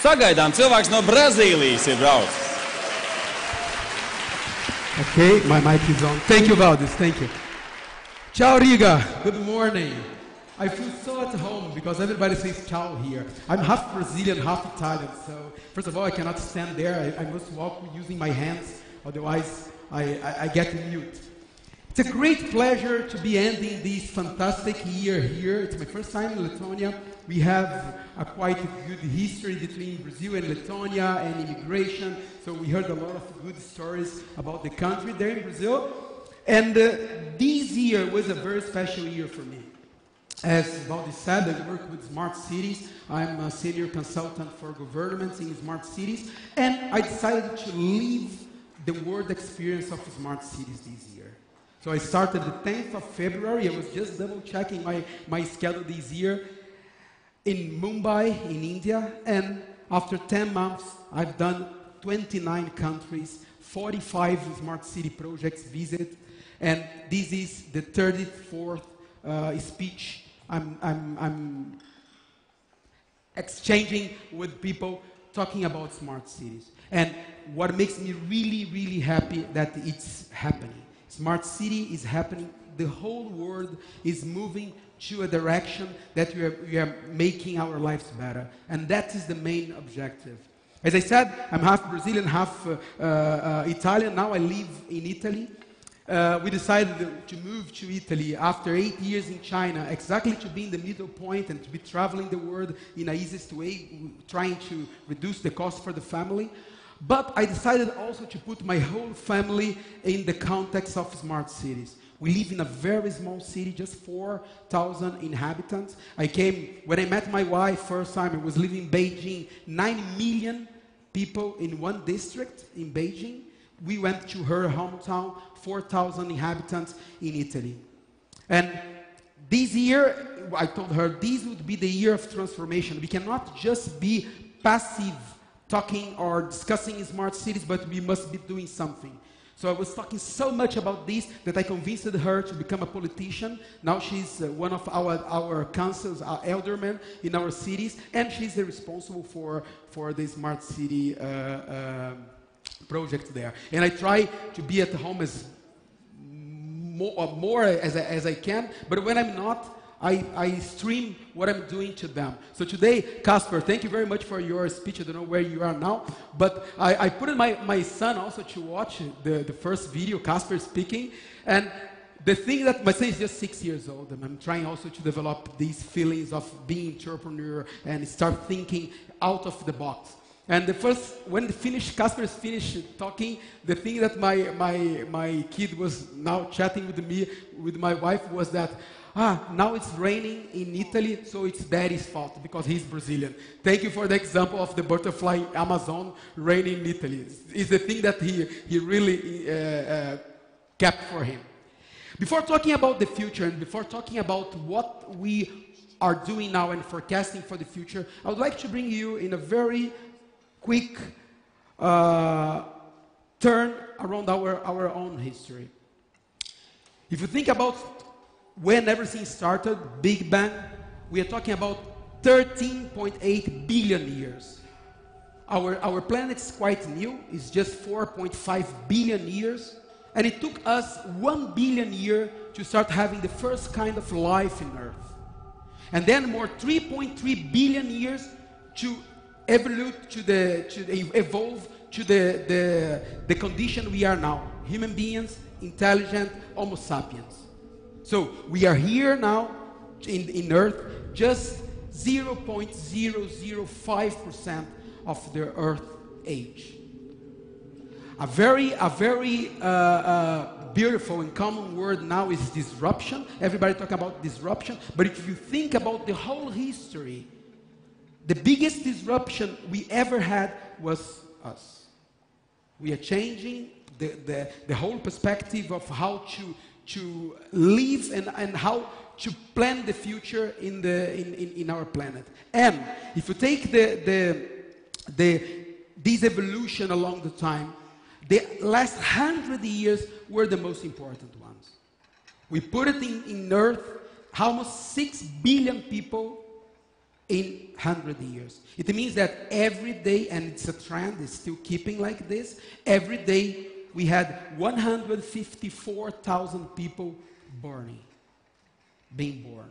Sagaidām cilvēks no Brazīlijas ir braucis. Okay, my mic is on. Thank you, Valdis. Thank you. Ciao, Riga. Good morning. I feel so at home because everybody says ciao here. I'm half Brazilian, half Italian. So, first of all, I cannot stand there. I must walk using my hands. Otherwise, I get mute. It's a great pleasure to be ending this fantastic year here. It's my first time in Lithuania. We have a quite good history between Brazil and Lithuania and immigration. So we heard a lot of good stories about the country there in Brazil. And this year was a very special year for me. As Valdis said, I work with smart cities. I'm a senior consultant for governments in smart cities. And I decided to live the world experience of smart cities this year. So I started the 10th of February. I was just double checking my schedule this year in Mumbai, in India. And after 10 months, I've done 29 countries, 45 smart city projects visited. And this is the 34th speech I'm exchanging with people talking about smart cities. And what makes me really, really happy that it's happening. Smart city is happening. The whole world is moving to a direction that we are making our lives better. And that is the main objective. As I said, I'm half Brazilian, half Italian. Now I live in Italy. We decided to move to Italy after 8 years in China, exactly to be in the middle point and to be traveling the world in the easiest way, trying to reduce the cost for the family. But I decided also to put my whole family in the context of smart cities. We live in a very small city, just 4,000 inhabitants. When I met my wife first time, I was living in Beijing, 9 million people in one district in Beijing. We went to her hometown, 4,000 inhabitants in Italy. And this year, I told her, this would be the year of transformation. We cannot just be passive talking or discussing smart cities, but we must be doing something. So I was talking so much about this that I convinced her to become a politician. Now she's one of our councils, our aldermen in our cities, and she's responsible for the smart city project there. And I try to be at home as more as I can, but when I'm not, I stream what I'm doing to them. So today, Casper, thank you very much for your speech. I don't know where you are now, but I put in my son also to watch the first video, Casper speaking. And the thing that my son is just 6 years old, and I'm trying also to develop these feelings of being entrepreneur and start thinking out of the box. And when Casper finished talking, the thing that my kid was now chatting with me, with my wife, was that, now it's raining in Italy, so it's daddy's fault because he's Brazilian. Thank you for the example of the butterfly Amazon raining in Italy. It's the thing that he really kept for him. Before talking about the future and before talking about what we are doing now and forecasting for the future, I would like to bring you in a very quick turn around our own history. If you think about when everything started, Big Bang, we are talking about 13.8 billion years. Our planet is quite new, it's just 4.5 billion years, and it took us 1 billion years to start having the first kind of life in Earth. And then more 3.3 billion years to evolve to the condition we are now. Human beings, intelligent, Homo sapiens. So we are here now in Earth, just 0.005% of the Earth age. A very beautiful and common word now is disruption. Everybody talk about disruption, but if you think about the whole history, the biggest disruption we ever had was us. We are changing the whole perspective of how to live and how to plan the future in our planet. And if you take this evolution along the time, the last 100 years were the most important ones. We put it in Earth, almost 6 billion people in 100 years. It means that every day, and it's a trend, it's still keeping like this, every day we had 154,000 people being born.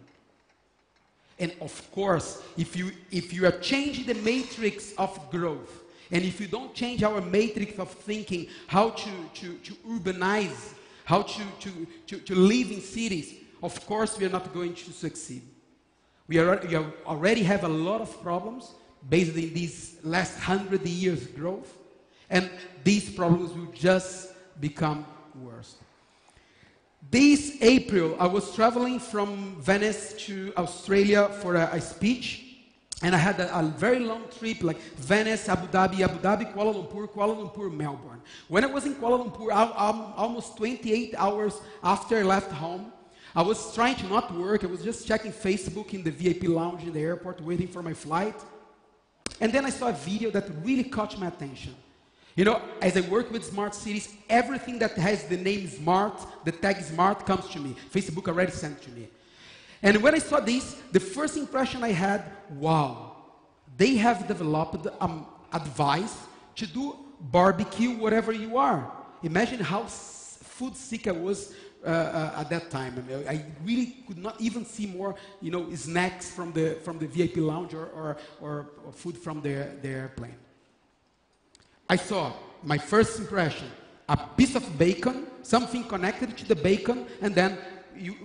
And of course, if you are changing the matrix of growth, and if you don't change our matrix of thinking how to urbanize, how to live in cities, of course we are not going to succeed. We already have a lot of problems based in these last 100 years growth, and these problems will just become worse. This April, I was traveling from Venice to Australia for a speech, and I had a very long trip, like Venice, Abu Dhabi, Kuala Lumpur, Melbourne. When I was in Kuala Lumpur, almost 28 hours after I left home, I was trying to not work. I was just checking Facebook in the VIP lounge in the airport, waiting for my flight. And then I saw a video that really caught my attention. You know, as I work with smart cities, everything that has the name smart, the tag smart, comes to me. Facebook already sent to me. And when I saw this, the first impression I had, wow, they have developed advice to do barbecue wherever you are. Imagine how food sick I was at that time. I mean, I really could not even see more, you know, snacks from the VIP lounge or food from the airplane. I saw my first impression, a piece of bacon, something connected to the bacon, and then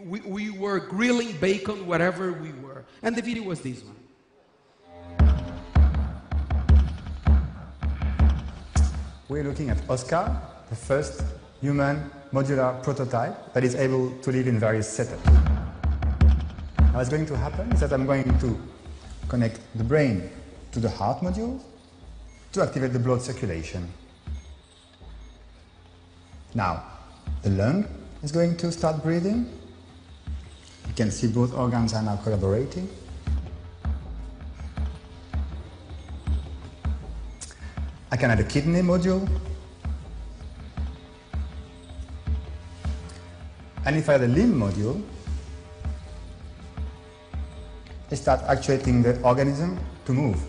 we were grilling bacon wherever we were. And the video was this one. We're looking at Oscar, the first human modular prototype that is able to live in various setups. Now what's going to happen is that I'm going to connect the brain to the heart module to activate the blood circulation. Now, the lung is going to start breathing. You can see both organs are now collaborating. I can add a kidney module. And if I add a limb module, I start actuating the organism to move.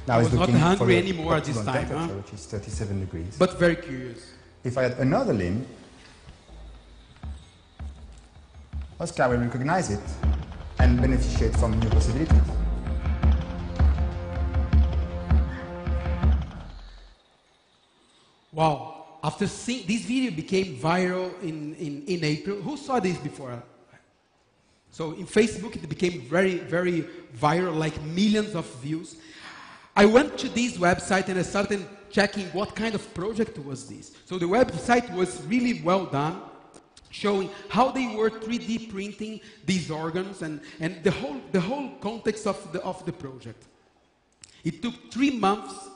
Now I was not hungry anymore at this time, huh? Which is 37 degrees. But very curious. If I add another limb, Oscar will recognize it and beneficiate from new possibilities. Wow. After seeing this video became viral in April. Who saw this before? So in Facebook it became very, very viral, like millions of views. I went to this website and I started checking what kind of project was this. So the website was really well done, showing how they were 3D printing these organs and the whole context of the project. It took 3 months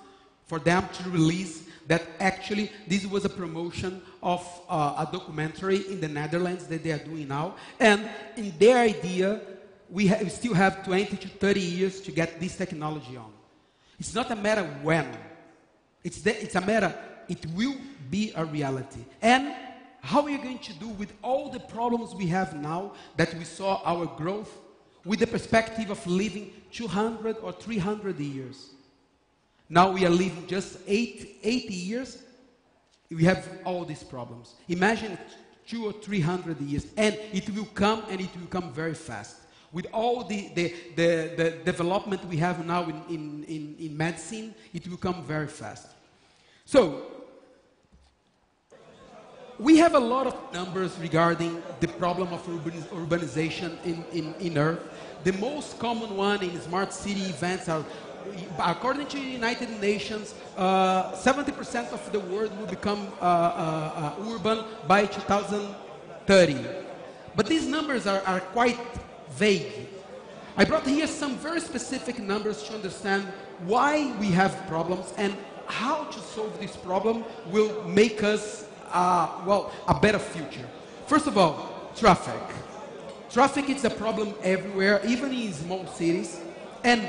for them to release that. Actually this was a promotion of a documentary in the Netherlands that they are doing now, and in their idea we still have 20 to 30 years to get this technology on. It's not a matter when, it's a matter, it will be a reality. And how are you going to do with all the problems we have now that we saw our growth with the perspective of living 200 or 300 years? Now we are living just 80 years, we have all these problems. Imagine 200 or 300 years, and it will come, and it will come very fast. With all the development we have now in medicine, it will come very fast. So, we have a lot of numbers regarding the problem of urbanization in Earth. The most common one in smart city events are, according to the United Nations, 70% of the world will become urban by 2030. But these numbers are quite vague. I brought here some very specific numbers to understand why we have problems and how to solve this problem will make us, a better future. First of all, traffic. Traffic is a problem everywhere, even in small cities. And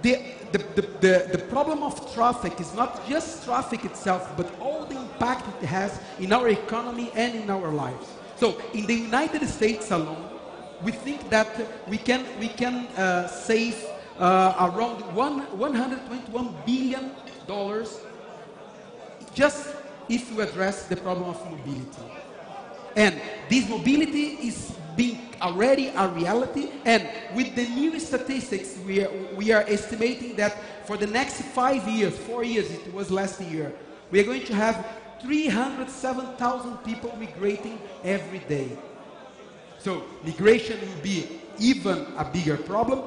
the problem of traffic is not just traffic itself, but all the impact it has in our economy and in our lives. So, in the United States alone, we think that we can save around $121 billion just if you address the problem of mobility. And this mobility is being already a reality, and with the new statistics, we are estimating that for the next 5 years, 4 years, it was last year, we are going to have 307,000 people migrating every day. So migration will be even a bigger problem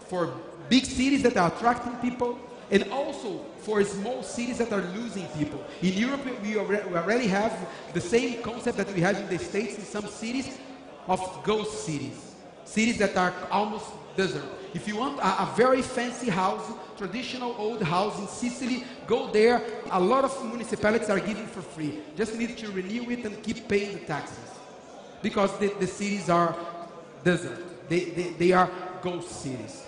for big cities that are attracting people, and also for small cities that are losing people. In Europe, we already have the same concept that we have in the States in some cities of ghost cities. Cities that are almost desert. If you want a very fancy house, traditional old house in Sicily, go there. A lot of municipalities are giving for free. Just need to renew it and keep paying the taxes. Because the cities are desert. They are ghost cities.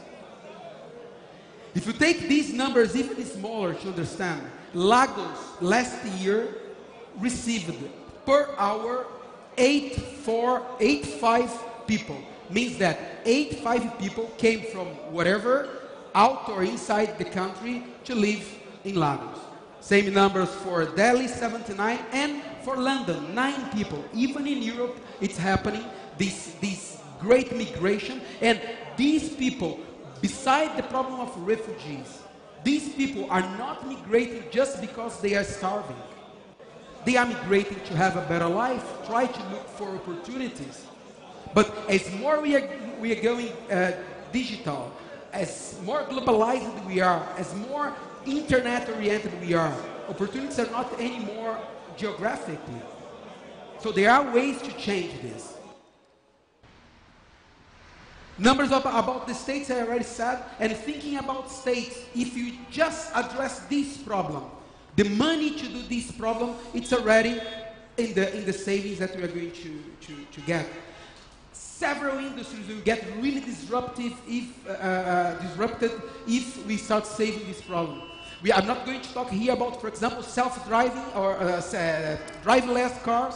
If you take these numbers even smaller to understand, Lagos last year received per hour 85 people. Means that 85 people came from whatever, out or inside the country, to live in Lagos. Same numbers for Delhi, 79, and for London, 9 people. Even in Europe, it's happening, this great migration, and these people, beside the problem of refugees, these people are not migrating just because they are starving. They are migrating to have a better life, try to look for opportunities. But as more we are going digital, as more globalized we are, as more internet-oriented we are, opportunities are not anymore geographically. So there are ways to change this. Numbers about the states I already said, and thinking about states, if you just address this problem, the money to do this problem, it's already in the savings that we are going to get. Several industries will get really disrupted if we start saving this problem. I'm not going to talk here about, for example, self-driving or driverless cars,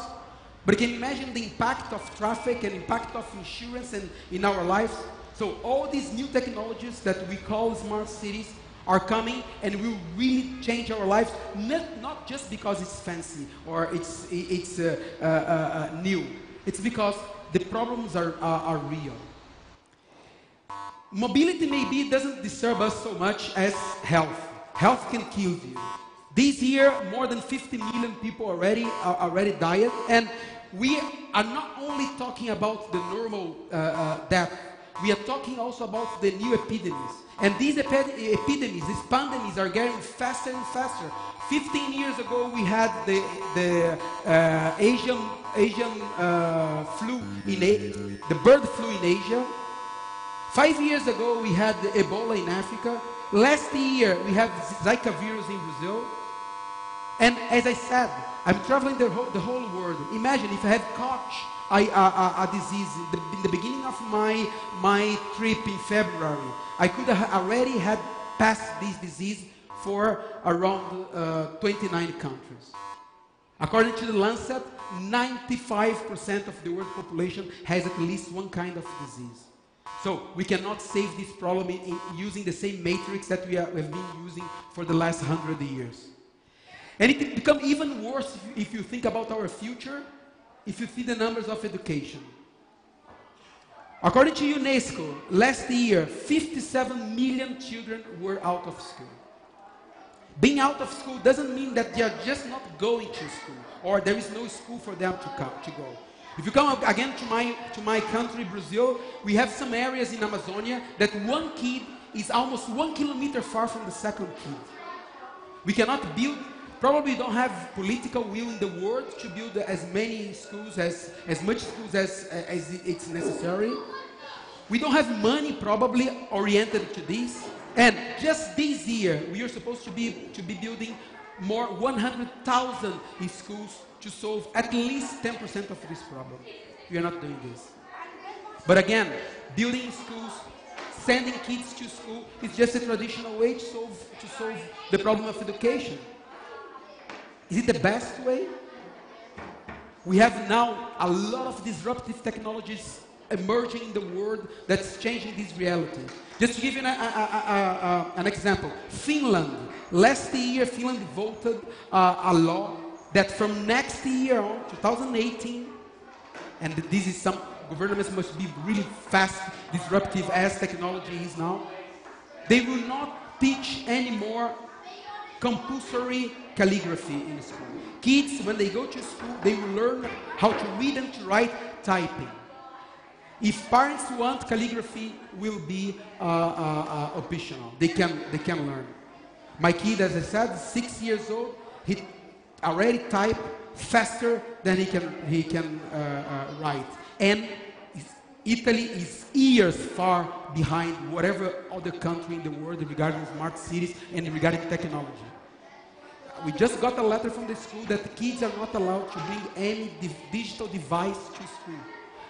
but you can imagine the impact of traffic and impact of insurance in our lives. So all these new technologies that we call smart cities are coming and will really change our lives, not just because it's fancy or it's new. It's because the problems are real. Mobility maybe doesn't disturb us so much as health. Health can kill you. This year, more than 50 million people already died, and we are not only talking about the normal death, we are talking also about the new epidemics. And these epidemics, these pandemics are getting faster and faster. 15 years ago, we had the Asian flu, the bird flu in Asia. 5 years ago, we had the Ebola in Africa. Last year, we had Zika virus in Brazil. And as I said, I'm traveling the whole world. Imagine if I had caught a disease in the beginning of my trip in February. I could have already had passed this disease for around 29 countries. According to the Lancet, 95% of the world population has at least one kind of disease. So we cannot save this problem in using the same matrix that we have been using for the last 100 years. And it can become even worse if you think about our future, if you see the numbers of education. According to UNESCO, last year, 57 million children were out of school. Being out of school doesn't mean that they are just not going to school, or there is no school for them to go. If you come again to my country, Brazil, we have some areas in Amazonia that one kid is almost 1 kilometer far from the second kid. We cannot build, probably don't have political will in the world to build as many schools, as much schools as it's necessary. We don't have money probably oriented to this. And just this year, we are supposed to be building more 100,000 schools to solve at least 10% of this problem. We are not doing this. But again, building schools, sending kids to school is just a traditional way to solve the problem of education. Is it the best way? We have now a lot of disruptive technologies emerging in the world that's changing this reality. Just to give you an example, Finland, last year Finland voted a law that from next year on, 2018, and this is some governments must be really fast, disruptive as technology is now, they will not teach anymore compulsory calligraphy in school. Kids, when they go to school, they will learn how to read and to write typing. If parents want, calligraphy will be optional. They can learn. My kid, as I said, 6 years old, he already type faster than he can write. And Italy is years far behind whatever other country in the world regarding smart cities and regarding technology. We just got a letter from the school that the kids are not allowed to bring any digital device to school.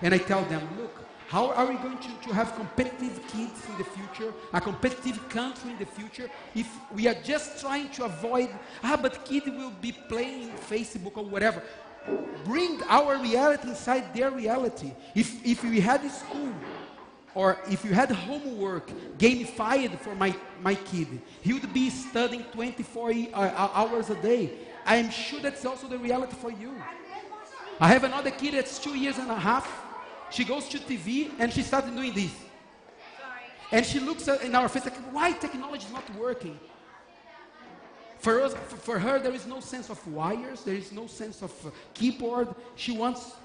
And I tell them, look, how are we going to have competitive kids in the future, a competitive country in the future, if we are just trying to avoid, but kids will be playing Facebook or whatever. Bring our reality inside their reality. If we had a school, or if you had homework gamified for my kid, he would be studying 24 hours a day. I am sure that's also the reality for you. I have another kid that's 2 years and a half. She goes to TV and she started doing this. And she looks in our face like, why technology is not working? For her, there is no sense of wires, there is no sense of keyboard. She wants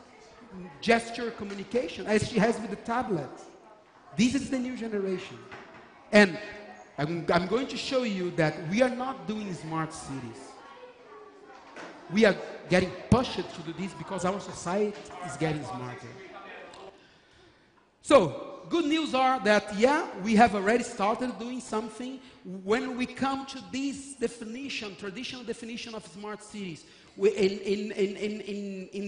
gesture communication, as she has with the tablet. This is the new generation. And I'm going to show you that we are not doing smart cities. We are getting pushed to do this because our society is getting smarter. So, good news are that, yeah, we have already started doing something. When we come to this definition, traditional definition of smart cities, in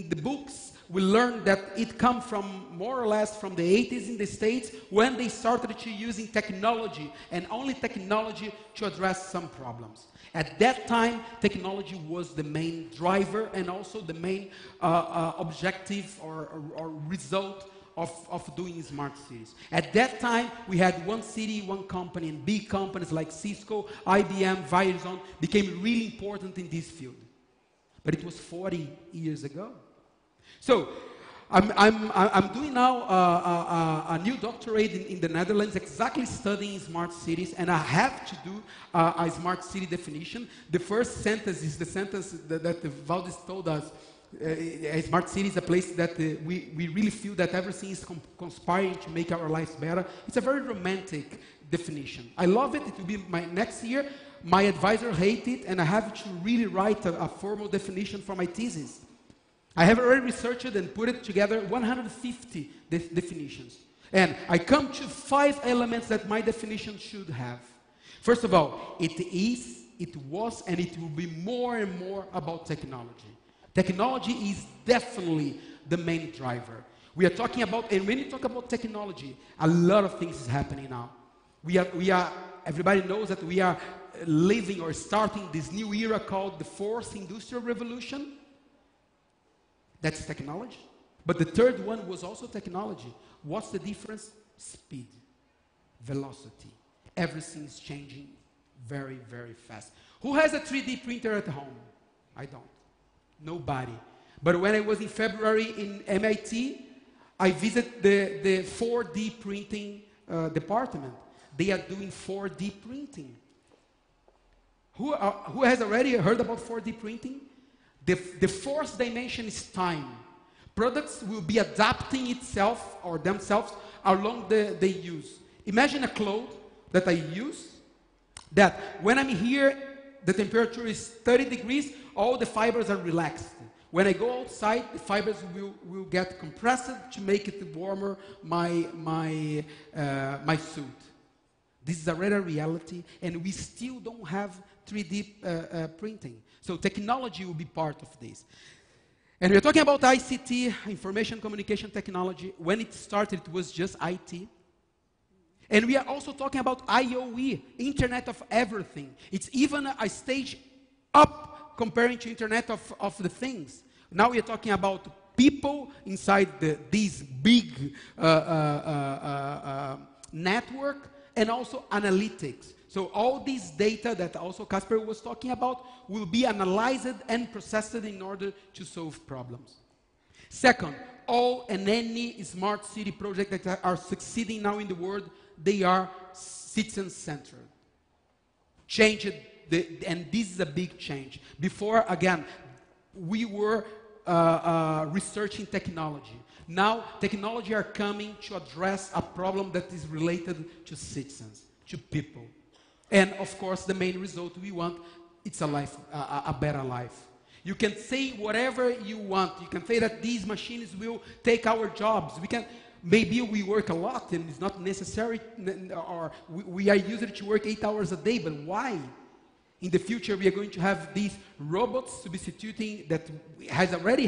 the books, we learned that it comes from more or less from the 80s in the States, when they started to using technology, and only technology, to address some problems. At that time, technology was the main driver and also the main objective or result of doing smart cities. At that time, we had one city, one company, and big companies like Cisco, IBM, Verizon became really important in this field. But it was 40 years ago. So, I'm doing now a new doctorate in the Netherlands, exactly studying smart cities, and I have to do a smart city definition. The first sentence is the sentence that Valdis told us. A smart city is a place that we really feel that everything is conspiring to make our lives better. It's a very romantic definition. I love it. It will be my next year. My advisor hates it, and I have to really write a formal definition for my thesis. I have already researched and put it together 150 definitions. And I come to 5 elements that my definition should have. First of all, it was, and it will be more and more about technology. Technology is definitely the main driver. We are talking about, and when you talk about technology, a lot of things is happening now. Everybody knows that we are living or starting this new era called the 4th Industrial Revolution. That's technology. But the third one was also technology. What's the difference? Speed, velocity. Everything is changing very, very fast. Who has a 3D printer at home? I don't. Nobody. But when I was in February in MIT, I visited the 4D printing department. They are doing 4D printing. Who has already heard about 4D printing? The 4th dimension is time. Products will be adapting itself or themselves along the use. Imagine a cloth that I use, that when I'm here, the temperature is 30 degrees, all the fibers are relaxed. When I go outside, the fibers will get compressed to make it warmer my suit. This is already a reality, and we still don't have 3D printing. So technology will be part of this. And we're talking about ICT, information communication technology. When it started, it was just IT. And we are also talking about IoE, Internet of Everything. It's even a stage up comparing to Internet of the Things. Now we are talking about people inside these big network, and also analytics. So all these data that also Casper was talking about will be analyzed and processed in order to solve problems. Second, all and any smart city projects that are succeeding now in the world, they are citizen-centered. And this is a big change. Before, again, we were researching technology. Now, technology are coming to address a problem that is related to citizens, to people. And of course, the main result we want, it's a better life. You can say whatever you want. You can say that these machines will take our jobs. Maybe we work a lot and it's not necessary, or we are used to work 8 hours a day, but why? In the future, we are going to have these robots substituting, that has already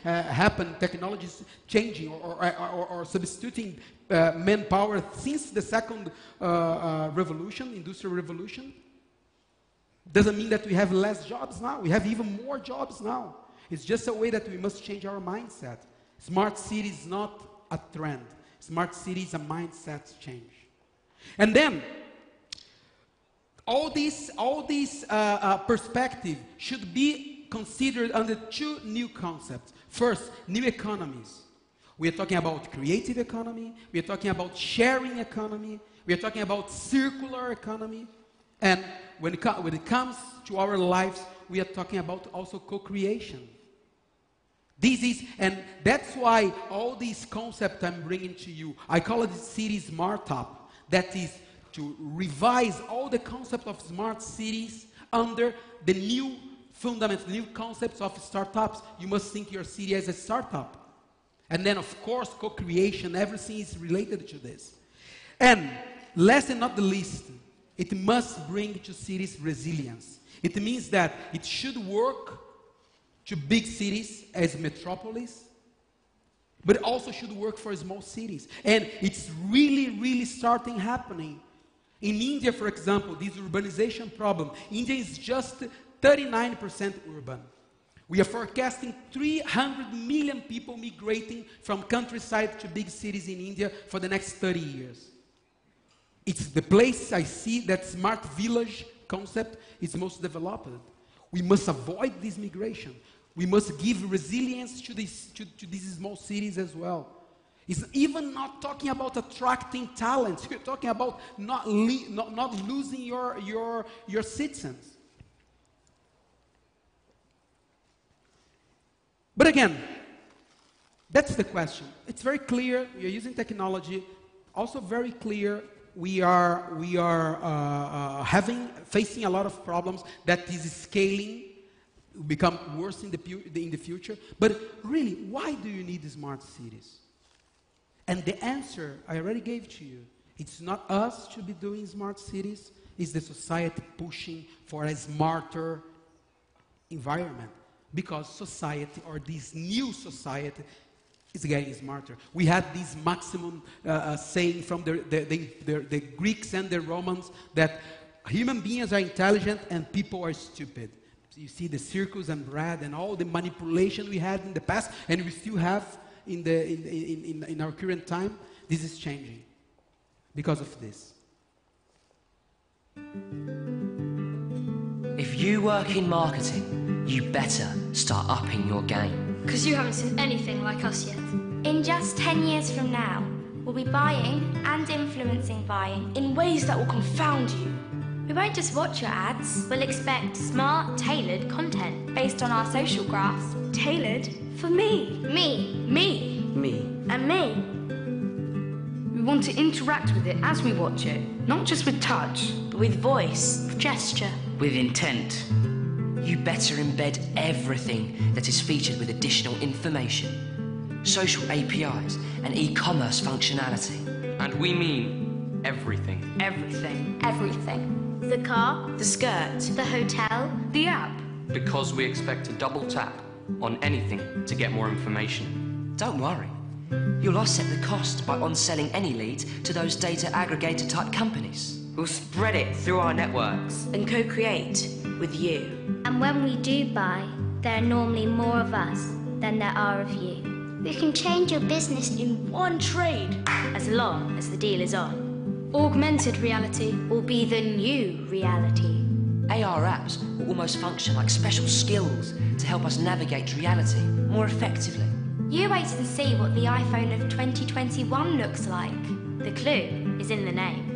happened, technologies changing or substituting manpower since the second revolution, industrial revolution. Doesn't mean that we have less jobs now. We have even more jobs now. It's just a way that we must change our mindset. Smart city is not a trend. Smart city is a mindset change. And then, all these perspective should be considered under two new concepts. First, new economies. We are talking about creative economy. We are talking about sharing economy. We are talking about circular economy. And when it comes to our lives, we are talking about also co-creation. And that's why all these concepts I'm bringing to you, I call it City Smartup. That is to revise all the concepts of smart cities under the new fundamentals, new concepts of startups. You must think your city as a startup. And then, of course, co-creation, everything is related to this. And last and not the least, it must bring to cities resilience. It means that it should work to big cities as metropolis, but it also should work for small cities. And it's really, really starting happening. In India, for example, this urbanization problem, India is just 39% urban. We are forecasting 300 million people migrating from countryside to big cities in India for the next 30 years. It's the place I see that smart village concept is most developed. We must avoid this migration. We must give resilience to these small cities as well. It's even not talking about attracting talents. We're talking about not losing your citizens. But again, that's the question. It's very clear we are using technology. Also very clear we are facing a lot of problems that is scaling, will become worse in the future. But really, why do you need smart cities? And the answer I already gave to you. It's not us to be doing smart cities. It's the society pushing for a smarter environment. Because society, or this new society, is getting smarter. We had this maximum saying from the Greeks and the Romans that human beings are intelligent and people are stupid. So you see the circus and bread and all the manipulation we had in the past, and we still have in our current time. This is changing because of this. If you work in marketing, you better start upping your game. Because you haven't seen anything like us yet. In just 10 years from now, we'll be buying and influencing buying in ways that will confound you. We won't just watch your ads, we'll expect smart, tailored content based on our social graphs. Tailored for me. Me. Me. Me. And me. We want to interact with it as we watch it, not just with touch, But with voice, with gesture. With intent. You better embed everything that is featured with additional information, social APIs, and e-commerce functionality. And we mean everything. everything. Everything. The car, The skirt, the hotel, the app. Because we expect to double tap on anything to get more information. Don't worry. You'll offset the cost by on-selling any leads to those data aggregator type companies. We'll spread it through our networks. And co-create with you. and when we do buy, there are normally more of us than there are of you. We can change your business in one trade, as long as the deal is on. Augmented reality will be the new reality. AR apps will almost function like special skills to help us navigate reality more effectively. You wait and see what the iPhone of 2021 looks like. The clue is in the name.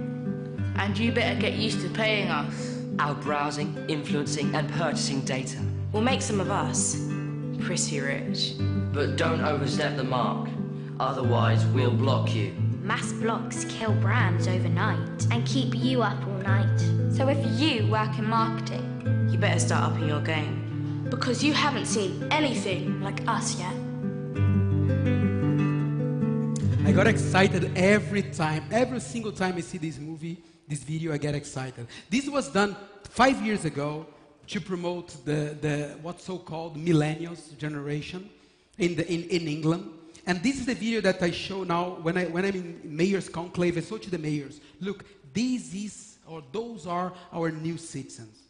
And you better get used to paying us. Our browsing, influencing and purchasing data Will make some of us pretty rich. But don't overstep the mark, otherwise we'll block you. Mass blocks kill brands overnight. And keep you up all night. So if you work in marketing, you better start upping your game. because you haven't seen anything like us yet. I got excited every single time I see this movie, this video, I get excited. This was done 5 years ago to promote the what's so-called millennials generation in England. And this is the video that I show now when I'm in mayor's conclave. I show to the mayors, look, those are our new citizens.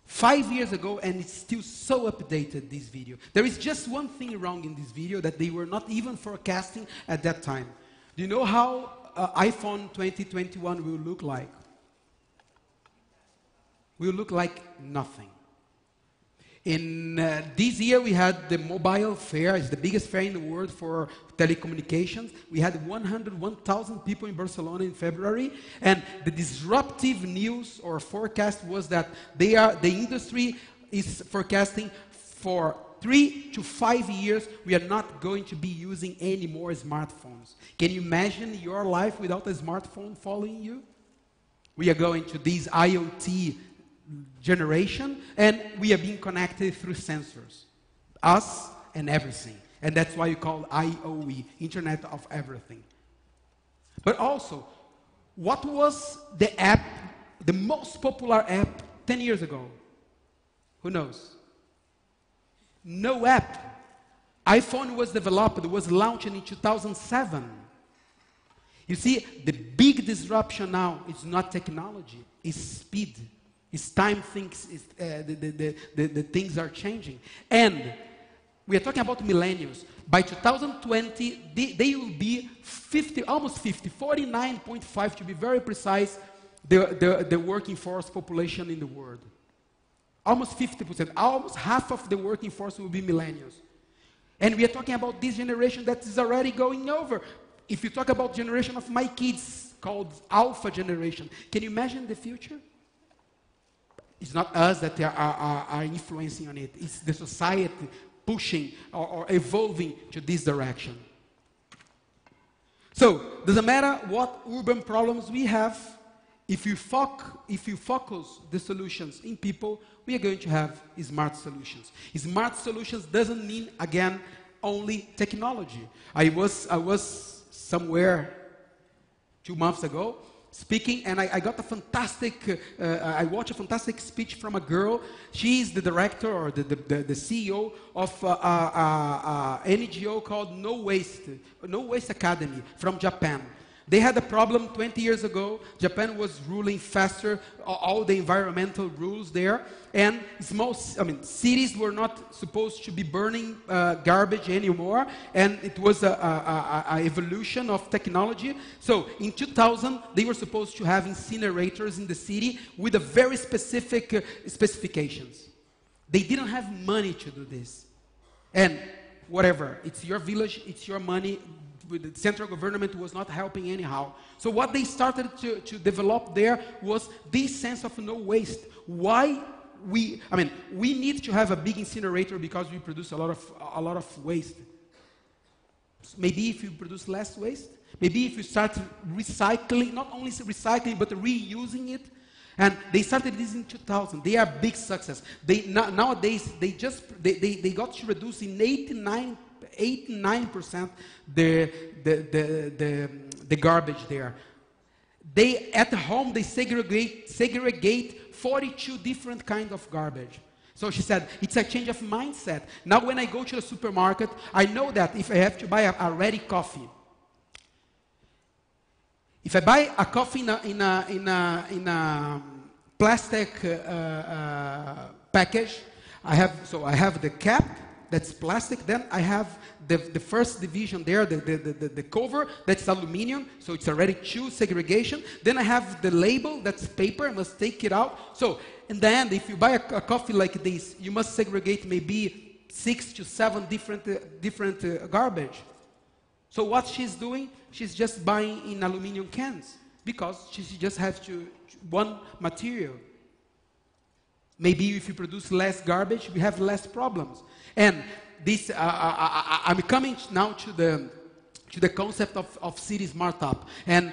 5 years ago, and it's still so updated, this video. There is just one thing wrong in this video that they were not even forecasting at that time. Do you know how iPhone 2021 will look like? Will look like nothing. In this year, we had the mobile fair. It's the biggest fair in the world for telecommunications. We had 101,000 people in Barcelona in February. And the disruptive news or forecast was that the industry is forecasting for 3 to 5 years, we are not going to be using any more smartphones. Can you imagine your life without a smartphone following you? We are going to this IoT generation, and we are being connected through sensors, us and everything, and that's why you call IoE, Internet of Everything. But also, what was the app, the most popular app 10 years ago? Who knows? No app. iPhone was developed, was launched in 2007. You see, the big disruption now is not technology, it's speed. It's time the things are changing. And we are talking about millennials. By 2020, they will be 50, almost 50, 49.5 to be very precise, the working force population in the world. Almost 50%, almost half of the working force will be millennials. And we are talking about this generation that is already going over. If you talk about generation of my kids, called Alpha generation, can you imagine the future? It's not us that are influencing on it. It's the society pushing or evolving to this direction. So, doesn't matter what urban problems we have, if you focus the solutions in people, we are going to have smart solutions. Smart solutions doesn't mean, again, only technology. I was somewhere 2 months ago, speaking, and I got a fantastic, I watched a fantastic speech from a girl. She is the director or the CEO of an NGO called No Waste Academy from Japan. They had a problem 20 years ago. Japan was ruling faster, all the environmental rules there. And cities were not supposed to be burning garbage anymore. And it was an evolution of technology. So in 2000, they were supposed to have incinerators in the city with a very specific specifications. They didn't have money to do this. And whatever, it's your village, it's your money. The central government was not helping anyhow. So what they started to develop there was this sense of no waste. Why we need to have a big incinerator because we produce a lot of waste. So maybe if you produce less waste, maybe if you start recycling, not only recycling but reusing it. And they started this in 2000. They are big success. Nowadays they got to reduce in 89% the garbage there. They at home they segregate 42 different kinds of garbage. So she said it's a change of mindset. Now when I go to the supermarket, I know that if I have to buy a ready coffee, if I buy a coffee in a plastic package, I have the cap that's plastic. Then I have the first division there, the cover, that's aluminum, so it's already two segregation. Then I have the label, that's paper, I must take it out. So in the end, if you buy a coffee like this, you must segregate maybe 6 to 7 different garbage. So what she's doing, she's just buying in aluminum cans because she just has one material. Maybe if you produce less garbage, we have less problems. And this, I'm coming now to the concept of city Smartup. And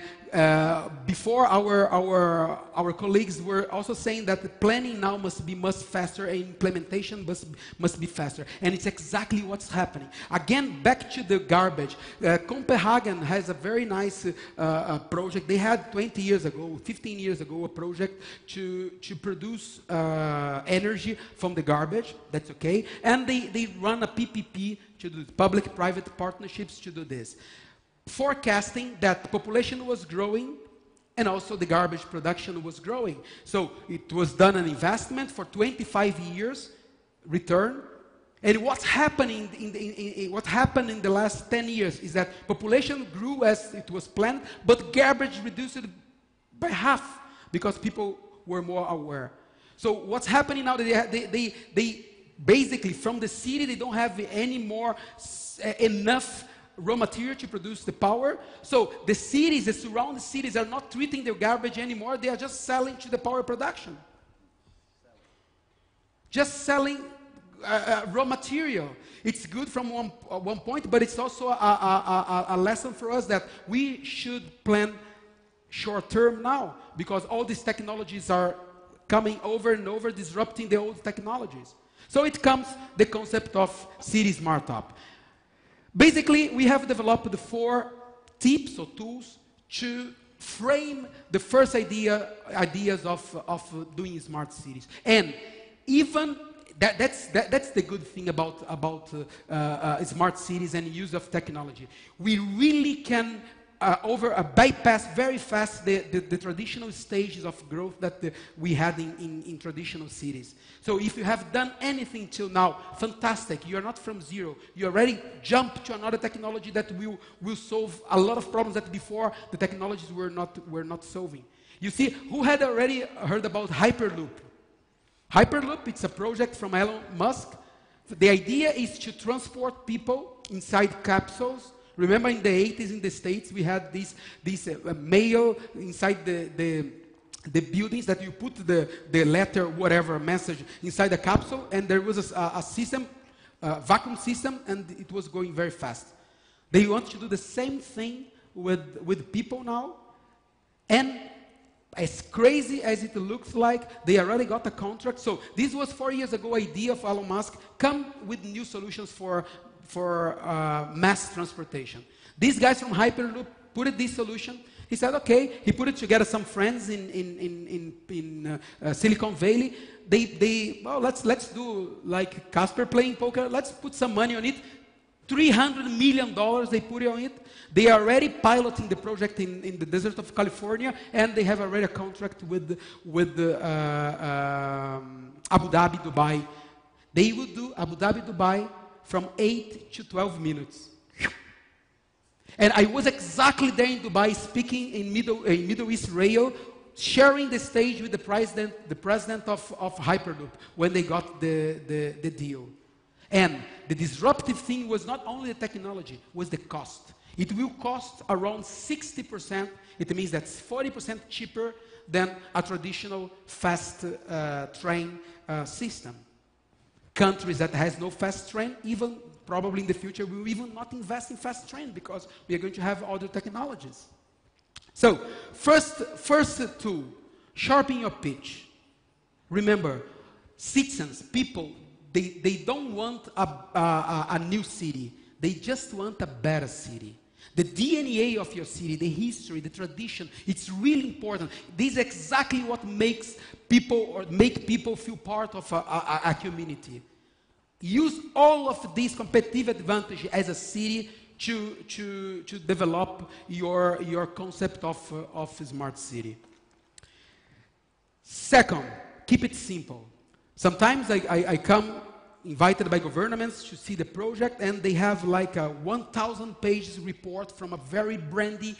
before our colleagues were also saying that the planning now must be much faster and implementation must be faster. And it's exactly what's happening. Again, back to the garbage. Copenhagen has a very nice project. They had 20 years ago, 15 years ago, a project to produce energy from the garbage. That's okay. And they run a PPP to do public-private partnerships to do this. Forecasting that the population was growing and also the garbage production was growing. So it was done an investment for 25 years, return. And what's happening what happened in the last 10 years is that population grew as it was planned, but garbage reduced by half because people were more aware. So what's happening now, they basically from the city, they don't have any more enough raw material to produce the power. So the cities, the surrounding cities are not treating their garbage anymore. They are just selling to the power production. Just selling raw material. It's good from one point, but it's also a lesson for us that we should plan short term now, because all these technologies are coming over and over, disrupting the old technologies. So it comes the concept of city Smartup. Basically, we have developed the 4 tips or tools to frame the first ideas of doing smart cities. And even that's the good thing about smart cities and use of technology. We really can bypass very fast the traditional stages of growth that we had in traditional cities. So if you have done anything till now, fantastic. You are not from zero. You already jumped to another technology that will solve a lot of problems that before the technologies were not solving. You see, who had already heard about Hyperloop? Hyperloop, it's a project from Elon Musk. The idea is to transport people inside capsules. Remember in the 80s in the States, we had this mail inside the buildings that you put the letter, whatever, message inside the capsule, and there was a system, vacuum system, and it was going very fast. They want to do the same thing with people now, and as crazy as it looks like, they already got a contract. So this was 4 years ago idea of Elon Musk, come with new solutions for mass transportation. These guys from Hyperloop put this solution. He said, okay, he put it together some friends in Silicon Valley. Well, let's do like Casper playing poker. Let's put some money on it. $300 million they put on it. They are already piloting the project in the desert of California, and they have already a contract with Abu Dhabi, Dubai. They would do Abu Dhabi, Dubai from 8 to 12 minutes. And I was exactly there in Dubai speaking in Middle East Rail, sharing the stage with the president of Hyperloop when they got the deal. And the disruptive thing was not only the technology, was the cost. It will cost around 60%. It means that's 40% cheaper than a traditional fast train system. Countries that has no fast train, even probably in the future, will even not invest in fast train because we are going to have other technologies. So, first tool, sharpen your pitch. Remember, citizens, people, they don't want a new city. They just want a better city. The DNA of your city, the history, the tradition, it's really important. This is exactly what makes people make people feel part of a community. Use all of these competitive advantage as a city to develop your concept of smart city. Second, keep it simple. Sometimes I come invited by governments to see the project, and they have like a 1,000 pages report from a very brandy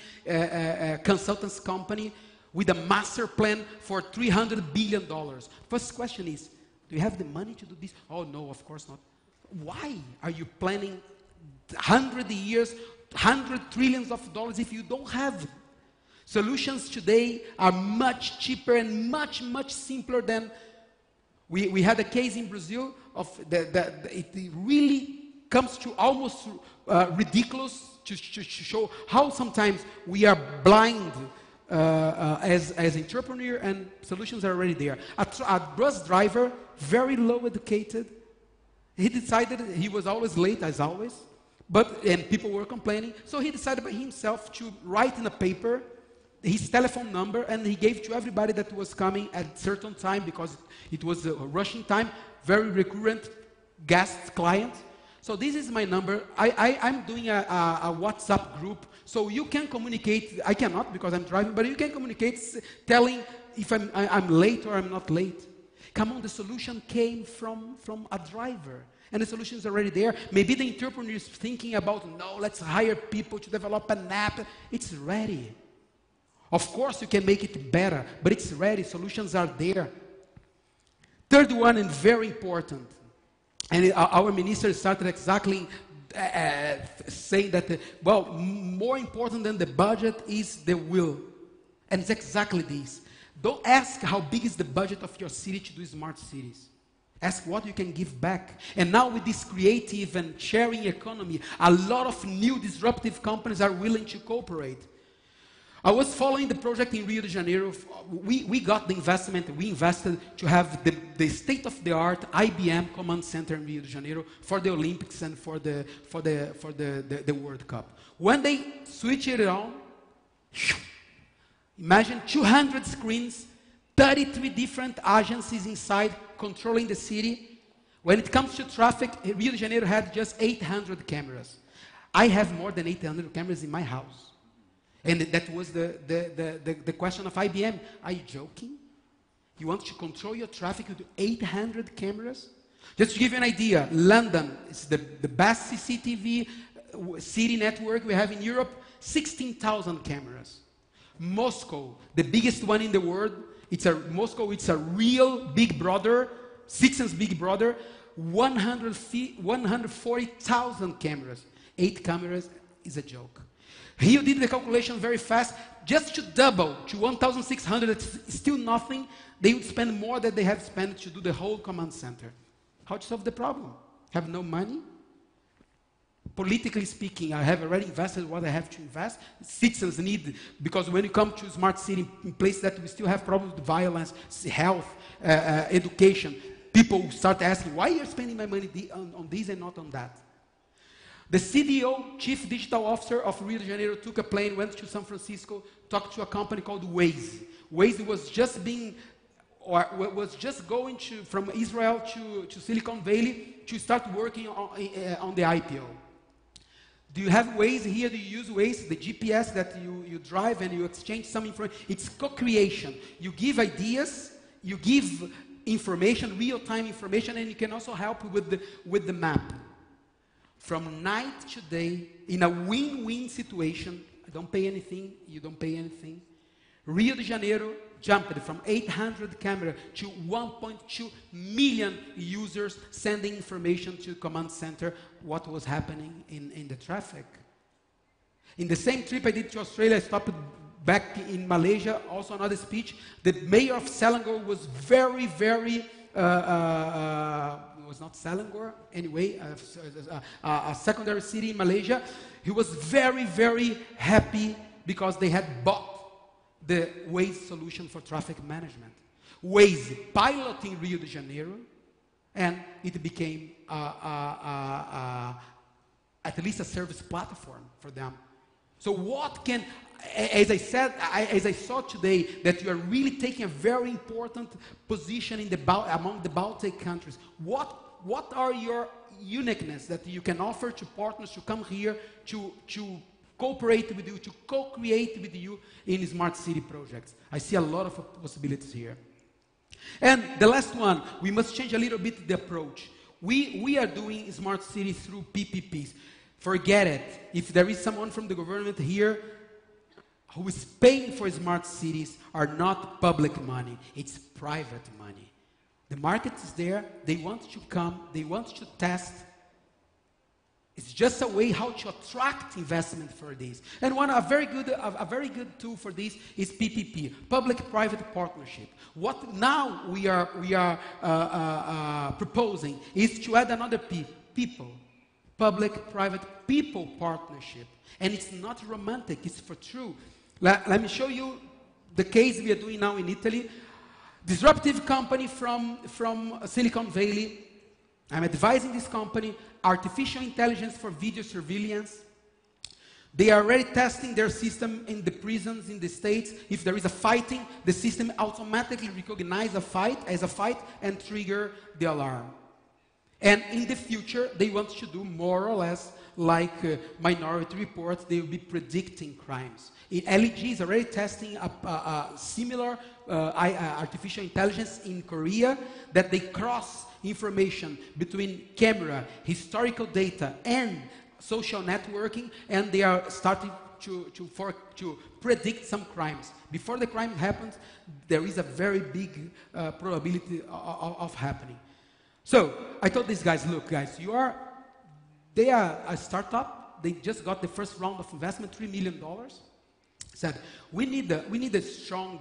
consultants company with a master plan for $300 billion. First question is, do you have the money to do this? Oh no, of course not. Why are you planning 100 years, 100 trillions of dollars if you don't have it? Solutions today are much cheaper and much, much simpler than we had a case in Brazil of it really comes to almost ridiculous to show how sometimes we are blind as entrepreneur, and solutions are already there. A bus driver, very low educated, he decided, he was always late as always, and people were complaining, so he decided by himself to write in a paper his telephone number, and he gave to everybody that was coming at certain time, because it was a rushing time, very recurrent guest client. So this is my number. I'm doing a WhatsApp group, so you can communicate. I cannot because I'm driving, but you can communicate telling if I'm late or I'm not late. Come on, the solution came from a driver, and the solution is already there. Maybe the entrepreneur is thinking about, no, let's hire people to develop an app. It's ready. Of course, you can make it better, but it's ready. Solutions are there. Third one, and very important, and our minister started exactly saying that, well, more important than the budget is the will. And it's exactly this. Don't ask how big is the budget of your city to do smart cities. Ask what you can give back. And now with this creative and sharing economy, a lot of new disruptive companies are willing to cooperate. I was following the project in Rio de Janeiro. We got the investment. We invested to have the state-of-the-art IBM command center in Rio de Janeiro for the Olympics and for the World Cup. When they switched it on, imagine 200 screens, 33 different agencies inside controlling the city. When it comes to traffic, Rio de Janeiro had just 800 cameras. I have more than 800 cameras in my house. And that was the question of IBM. Are you joking? You want to control your traffic with 800 cameras? Just to give you an idea, London is the best CCTV city network we have in Europe, 16,000 cameras. Moscow, the biggest one in the world, Moscow, it's a real big brother, Citizens Big Brother, 140,000 cameras. 8 cameras is a joke. Rio did the calculation very fast. Just to double to 1,600, it's still nothing. They would spend more than they have spent to do the whole command center. How to solve the problem? Have no money? Politically speaking, I have already invested what I have to invest. Citizens need, because when you come to smart city, in places that we still have problems with violence, health, education, people start asking, why are you spending my money on this and not on that? The CDO, Chief Digital Officer of Rio de Janeiro, took a plane, went to San Francisco, talked to a company called Waze. Waze was just going from Israel to Silicon Valley to start working on the IPO. Do you have Waze here? Do you use Waze, the GPS that you drive and you exchange some information? It's co-creation. You give ideas, you give information, real-time information, and you can also help with the map. From night to day, in a win-win situation, I don't pay anything, you don't pay anything. Rio de Janeiro jumped from 800 cameras to 1.2 million users sending information to command center what was happening in the traffic. In the same trip I did to Australia, I stopped back in Malaysia, also another speech. The mayor of Selangor was very, very was not Selangor, anyway, a secondary city in Malaysia. He was very, very happy because they had bought the Waze solution for traffic management. Waze piloting Rio de Janeiro, and it became at least a service platform for them. So what can, as I said, as I saw today, that you are really taking a very important position in among the Baltic countries. What are your uniqueness that you can offer to partners to come here to cooperate with you, to co-create with you in smart city projects? I see a lot of possibilities here. And the last one, we must change a little bit the approach. We are doing smart cities through PPPs. Forget it. If there is someone from the government here who is paying for smart cities, are not public money. It's private money. The market is there. They want to come. They want to test. It's just a way how to attract investment for this. And a very good tool for this is PPP, public-private partnership. What now we are proposing is to add another people, public-private people partnership. And it's not romantic, it's for true. Let me show you the case we are doing now in Italy. Disruptive company from Silicon Valley. I'm advising this company, artificial intelligence for video surveillance. They are already testing their system in the prisons in the States. If there is a fighting, the system automatically recognizes a fight as a fight and trigger the alarm. And in the future, they want to do more or less like Minority Report. They will be predicting crimes. LIG is already testing a similar artificial intelligence in Korea that they cross information between camera, historical data, and social networking, and they are starting to predict some crimes. Before the crime happens, there is a very big probability of happening. So I told these guys, look, guys, they are a startup. They just got the first round of investment, $3 million. Said we need a strong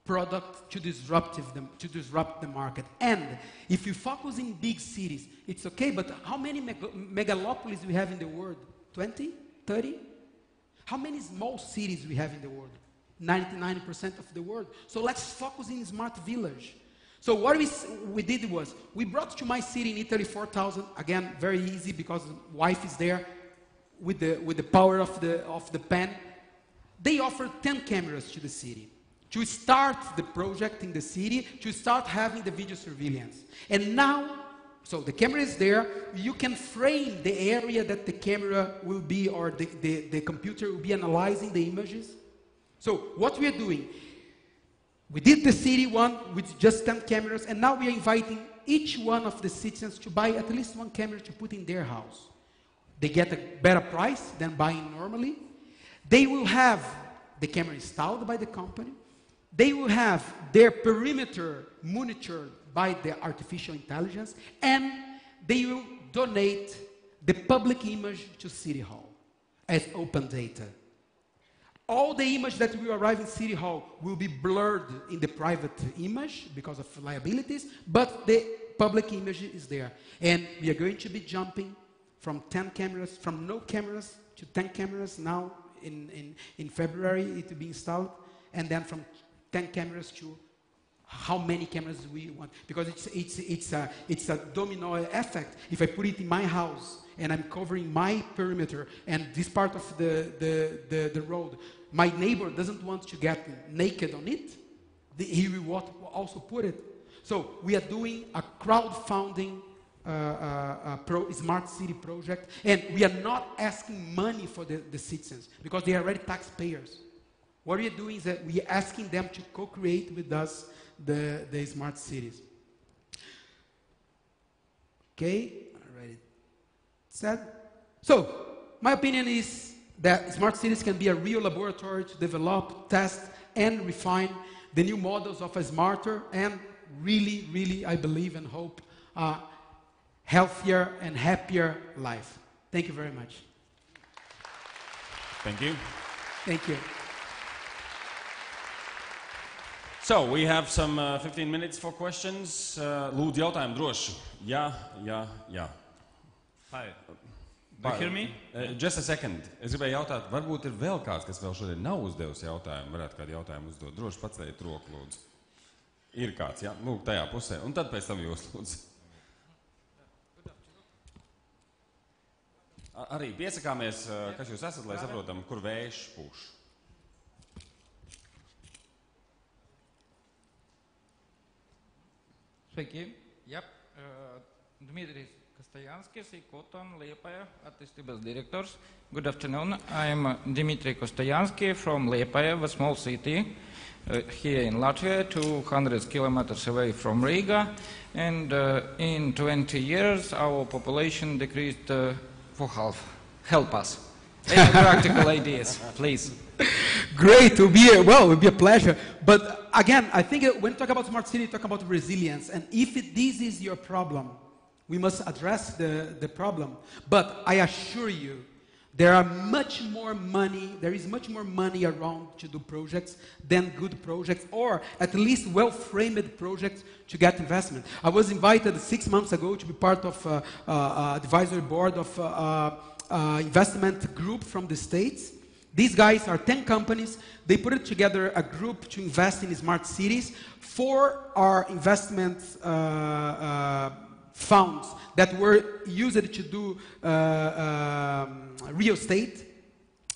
product to disrupt the market. And if you focus in big cities, it's okay, but how many megalopolis we have in the world? 20? 30? How many small cities we have in the world? 99% of the world. So let's focus in smart village. So what we did was, we brought to my city in Italy 4,000, again, very easy because wife is there with the power of the pen. They offered 10 cameras to the city to start the project in the city, to start having the video surveillance. And now, so the camera is there, you can frame the area that the camera will be, or the computer will be analyzing the images. So what we are doing, we did the city one with just 10 cameras, and now we are inviting each one of the citizens to buy at least one camera to put in their house. They get a better price than buying normally. They will have the camera installed by the company. They will have their perimeter monitored by the artificial intelligence, and they will donate the public image to City Hall as open data. All the image that will arrive in City Hall will be blurred in the private image because of liabilities, but the public image is there. And we are going to be jumping from 10 cameras, from no cameras to 10 cameras now in February. It will be installed, and then from 10 cameras to how many cameras we want, because it's a domino effect. If I put it in my house and I'm covering my perimeter and this part of the road, my neighbor doesn't want to get naked on it, he will also put it. So we are doing a crowdfunding smart city project, and we are not asking money for the citizens because they are already taxpayers. What we are doing is that we are asking them to co-create with us the smart cities. Okay, already said. So, my opinion is that smart cities can be a real laboratory to develop, test, and refine the new models of a smarter and really, really, I believe and hope, healthier and happier life. Thank you very much. Thank you. Thank you. So, we have some 15 minutes for questions. Lūdzu, jautājumu droši. Jā. Hi. Do you hear me? Just a second. Es gribēju jautāt, varbūt ir vēl kāds, kas vēl šodien nav uzdevis jautājumu, varētu kādu jautājumu uzdot. Droši paceliet roku, lūdzu. Ir kāds, jā? Lūk, tajā pusē. Un tad pēc tam jūs, lūdzu. Arī piesakāmies, kas jūs esat, lai saprotam, kur vējš pūš. Sveiki. Yep. Dmitry Kostoyanskis, Koton, LIAA attīstības directors. Good afternoon. I'm Dmitry Kostoyansky from LIAA, a small city here in Latvia, 200 kilometers away from Riga. And in 20 years, our population decreased for half. Help us. Any practical ideas, please. Great, it will be a pleasure. But again, I think when you talk about smart city, you talk about resilience. And if this is your problem, we must address the problem. But I assure you, there is much more money around to do projects than good projects, or at least well-framed projects to get investment. I was invited 6 months ago to be part of advisory board of investment group from the States. These guys are 10 companies. They put together a group to invest in smart cities for our investment funds that were used to do real estate.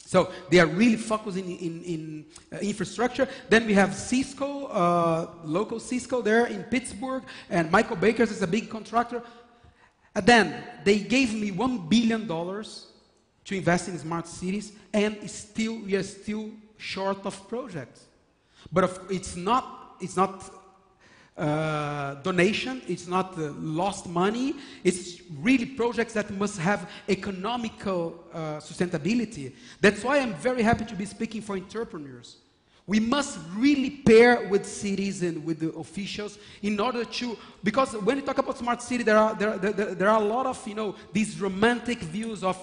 So they are really focusing in infrastructure. Then we have Cisco, local Cisco there in Pittsburgh, and Michael Baker's is a big contractor. And then they gave me $1 billion to invest in smart cities, and we are still short of projects. But it's not donation, it's not lost money, it's really projects that must have economical sustainability. That's why I'm very happy to be speaking for entrepreneurs. We must really pair with cities and with the officials in order to, because when you talk about smart city, there are a lot of, these romantic views of,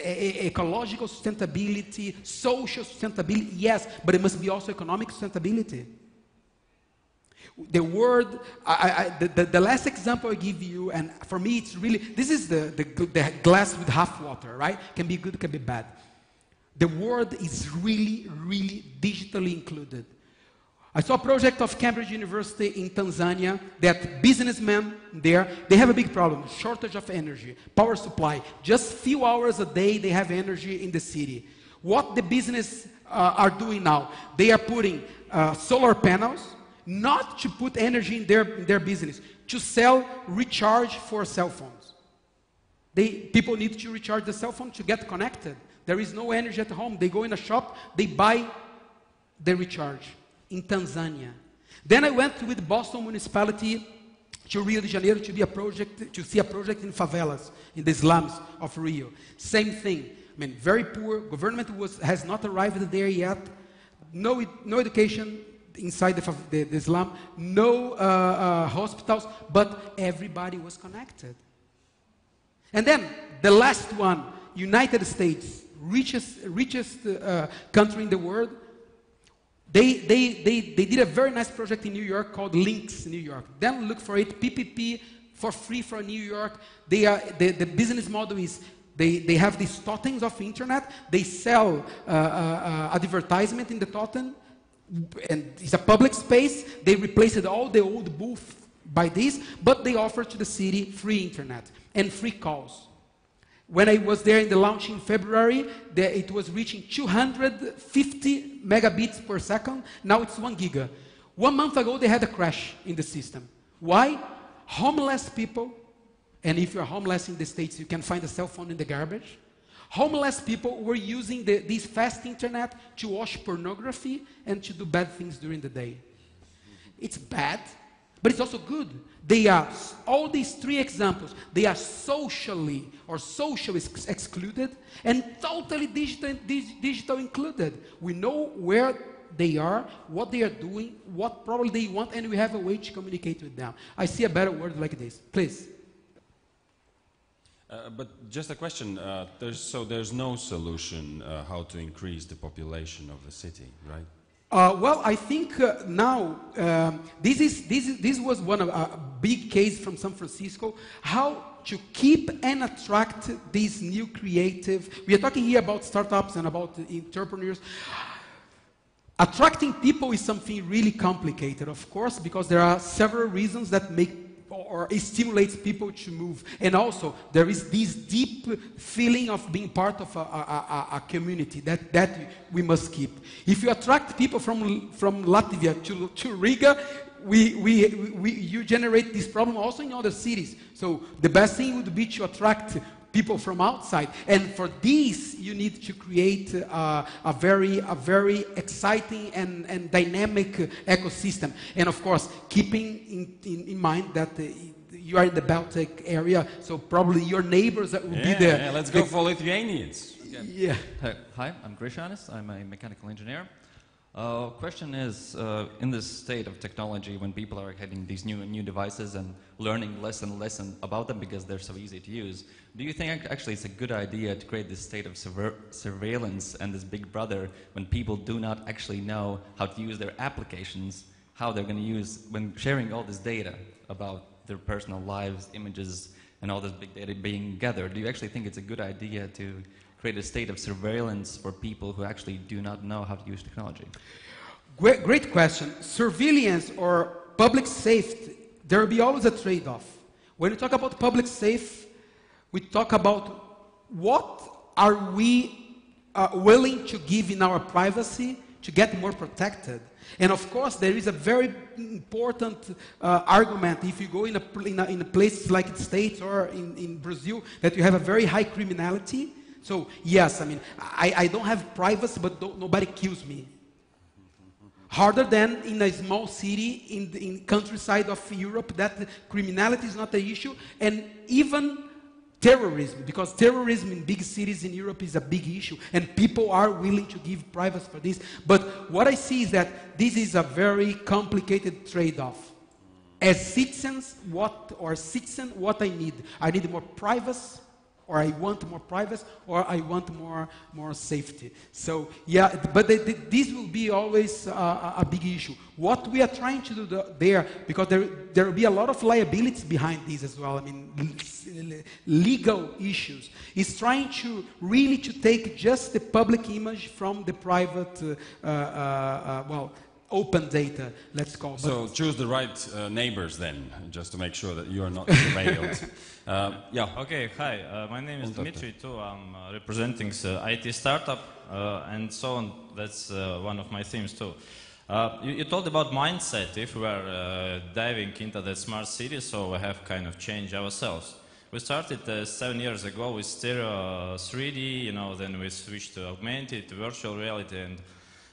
ecological sustainability, social sustainability, yes, but it must be also economic sustainability. The word, the last example I give you, and for me it's really, this is the glass with half water, right? Can be good, can be bad. The word is really, really digitally included. I saw a project of Cambridge University in Tanzania that businessmen there, they have a big problem, shortage of energy, power supply. Just few hours a day they have energy in the city. What the business are doing now, they are putting solar panels, not to put energy in their business, to sell recharge for cell phones. People need to recharge the cell phone to get connected. There is no energy at home. They go in a shop, they buy the recharge in Tanzania. Then I went with Boston Municipality to Rio de Janeiro to see a project in favelas, in the slums of Rio. Same thing. I mean, very poor. Government has not arrived there yet. No education inside the slum. No hospitals, but everybody was connected. And then the last one, United States. Richest country in the world. They did a very nice project in New York called Links New York. Then look for it, PPP for free for New York. The business model is they have these totems of internet. They sell advertisement in the totem, and it's a public space. They replaced all the old booth by this, but they offer to the city free internet and free calls. When I was there in the launch in February, it was reaching 250 megabits per second. Now it's 1 giga. 1 month ago, they had a crash in the system. Why? Homeless people, and if you're homeless in the States, you can find a cell phone in the garbage. Homeless people were using this fast internet to watch pornography and to do bad things during the day. It's bad, but it's also good. They are, all these three examples, they are socially excluded and totally digital included. We know where they are, what they are doing, what probably they want, and we have a way to communicate with them. I see a better word like this. Please. But just a question, there's no solution how to increase the population of the city, right? Well, I think now this was one of a big case from San Francisco. How to keep and attract these new creative. We are talking here about startups and about entrepreneurs. Attracting people is something really complicated, of course, because there are several reasons that make or it stimulates people to move. And also, there is this deep feeling of being part of a community that we must keep. If you attract people from Latvia to Riga, you generate this problem also in other cities. So the best thing would be to attract people from outside, and for this you need to create a very exciting and dynamic ecosystem. And of course, keeping in mind that you are in the Baltic area, so probably your neighbors will be the. Yeah, let's go for Lithuanians. Yeah. Hi, I'm Grishanis. I'm a mechanical engineer. Question is, in this state of technology, when people are getting these new devices and learning less and less about them because they're so easy to use, do you think actually it's a good idea to create this state of surveillance and this big brother when people do not actually know how to use their applications, how they're going to use, when sharing all this data about their personal lives, images, and all this big data being gathered? Do you actually think it's a good idea to create a state of surveillance for people who actually do not know how to use technology? Great question. Surveillance or public safety, there will be always a trade-off. When we talk about public safety, we talk about what are we willing to give in our privacy to get more protected. And of course, there is a very important argument if you go in a place like the States or in Brazil that you have a very high criminality. So yes, I mean, I don't have privacy, but nobody kills me. Harder than in a small city in countryside of Europe, that criminality is not an issue, and even terrorism, because terrorism in big cities in Europe is a big issue, and people are willing to give privacy for this. But what I see is that this is a very complicated trade-off. As citizens, what I need? I need more privacy, or I want more privacy, or I want more safety. So yeah, but this will be always a big issue. What we are trying to do there, because there will be a lot of liabilities behind this as well. I mean, legal issues, is trying to really to take just the public image from the private, open data, let's call it. So choose the right neighbors then, just to make sure that you are not surveilled. Yeah. Okay, hi, my name is Dmitry too. I'm representing the IT startup and so on. That's one of my themes too. You told about mindset. If we are diving into the smart city, so we have kind of changed ourselves. We started 7 years ago with stereo 3D, then we switched to augmented, virtual reality, and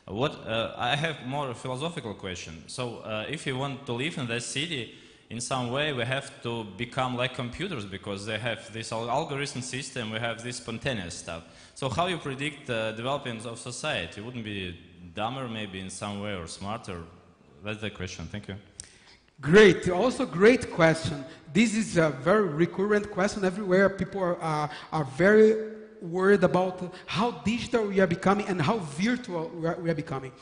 I have more a philosophical question. So if you want to live in that city, in some way we have to become like computers because they have this algorithm system, we have this spontaneous stuff. So how you predict the development of society? Wouldn't be dumber maybe in some way or smarter? That's the question. Thank you. Great. Also great question. This is a very recurrent question everywhere. People are very worried about how digital we are becoming and how virtual we are becoming.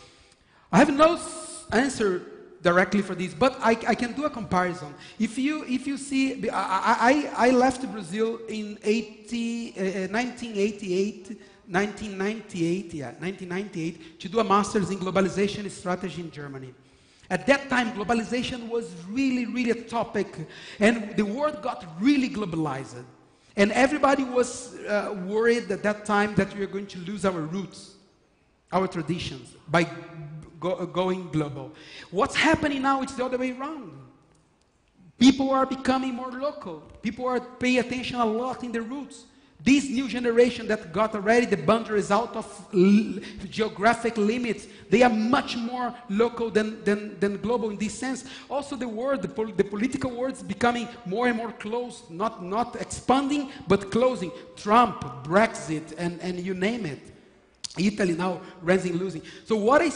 I have no answer directly for this, but I can do a comparison. If you see, I left Brazil in 1998 to do a master's in globalization strategy in Germany. At that time, globalization was really a topic, and the world got really globalized. And everybody was worried at that time that we were going to lose our roots, our traditions, by going global. What's happening now, it's the other way around. People are becoming more local. People are paying attention a lot in their roots. This new generation that got already the boundaries out of geographic limits, they are much more local than global in this sense. Also the world, the political world is becoming more and more close, not expanding, but closing. Trump, Brexit, and you name it. Italy now rising, losing. So what I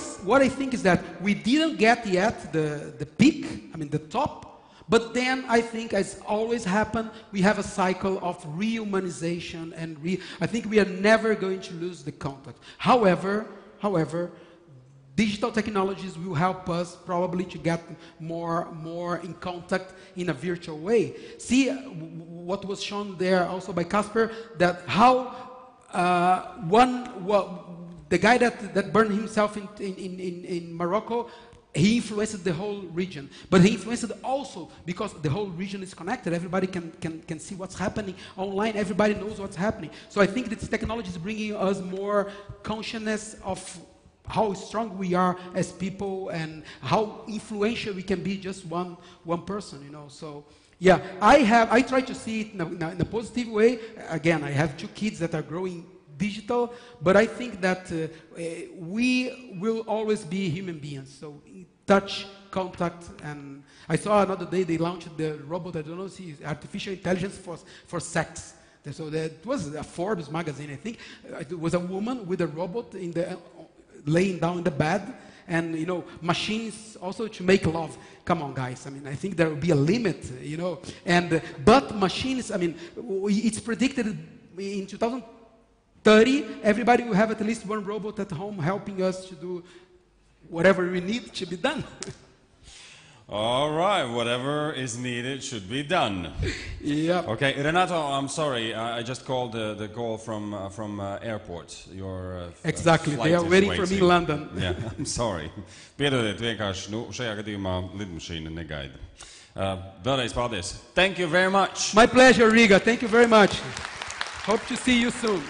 think is that we didn't get yet the peak, I mean the top, but then I think, as always happened, we have a cycle of rehumanization, and I think we are never going to lose the contact. However, digital technologies will help us probably to get more in contact in a virtual way. See what was shown there also by Casper, that how the guy that burned himself in Morocco, he influenced the whole region, but he influenced also because the whole region is connected. Everybody can see what's happening online. Everybody knows what's happening. So I think this technology is bringing us more consciousness of how strong we are as people and how influential we can be just one person, you know. So yeah, I try to see it in a positive way. Again, I have 2 kids that are growing digital, but I think that we will always be human beings. So touch, contact, and I saw another day they launched the robot, I don't know, artificial intelligence for sex. So that was a Forbes magazine, I think. It was a woman with a robot laying down in the bed, and you know, machines also to make love. Come on, guys. I mean, I think there will be a limit, you know. And but machines, I mean, it's predicted in 2030, everybody will have at least one robot at home helping us to do whatever we need to be done. All right, whatever is needed should be done. Yeah. Okay, Renato, I'm sorry, I just called the call from airport. Your exactly, flight they are is waiting for me in London. Yeah, I'm sorry. Piedodiet, vienkārši, nu, šajā gadījumā lidmašīna negaida. Vēlreiz paldies. Thank you very much. My pleasure, Riga. Thank you very much. Hope to see you soon.